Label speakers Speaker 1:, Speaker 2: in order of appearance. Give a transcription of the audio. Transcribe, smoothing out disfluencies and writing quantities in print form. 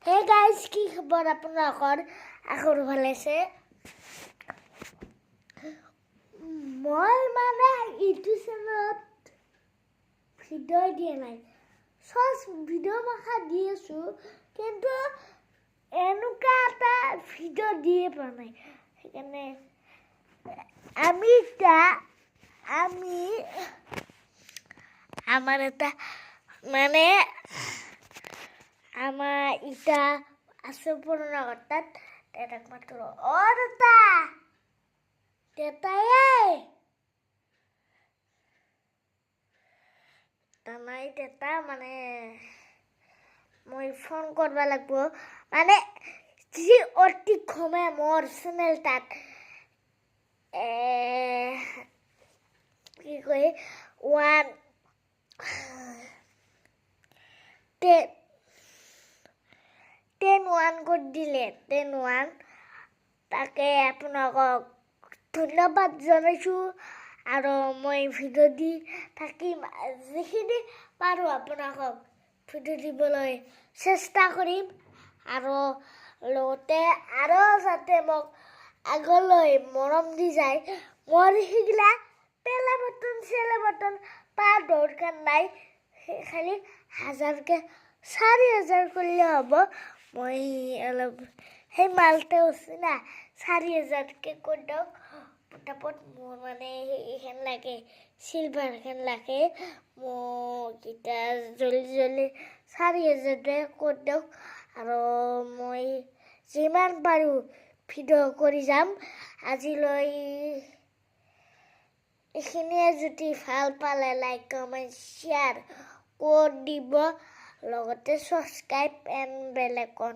Speaker 1: Hey guys, কি খবৰ আপোনালোকৰ? আশা ভালে আছে। মই মানে ইউটিউব চেনেলত ভিডিঅ' দিয়া নাই। ভিডিঅ' মাখা দি আছোঁ, কিন্তু এনেকুৱা এটা ভিডিঅ' দিয়ে পোৱা নাই। সেইকাৰণে আমাৰ এটা মানে আমাৰ ইটা আছে পুৰণা ঘৰটাত দেউতাক মাত্ৰ দেউতা মানে মই ফোন কৰিব লাগিব মানে যি অতি কমে মোৰ চেনেল তাত কি কয় 10 কৰি দিলে 10 তাকে আপোনালোকক ধন্যবাদ জনাইছোঁ আৰু মই ভিডিঅ' দি থাকিম যিখিনি পাৰোঁ আপোনালোকক ভিডিঅ' দিবলৈ চেষ্টা কৰিম আৰু লগতে আৰু যাতে মোক আগলৈ মৰম দি যায় মোৰ সেইগিলা পেলা বটন তাৰ দৰকাৰ নাই খালি 4,000 কৰিলে হ'ব মই অলপ সেই মালতে আছে না 4,000কে কৰি দিয়ক পটাপট মোৰ মানে এইখন লাগে চিলভাৰখন লাগে মোক এতিয়া জলদি 4,000 কৰি দিয়ক আৰু মই যিমান পাৰোঁ ভিডিঅ' কৰি যাম আজিলৈ এইখিনিয়ে যদি ভাল পালে লাইক কমেণ্ট শ্বেয়াৰ কৰি দিব লগতে ছাবস্ক্ৰাইব এণ্ড বেল আইকন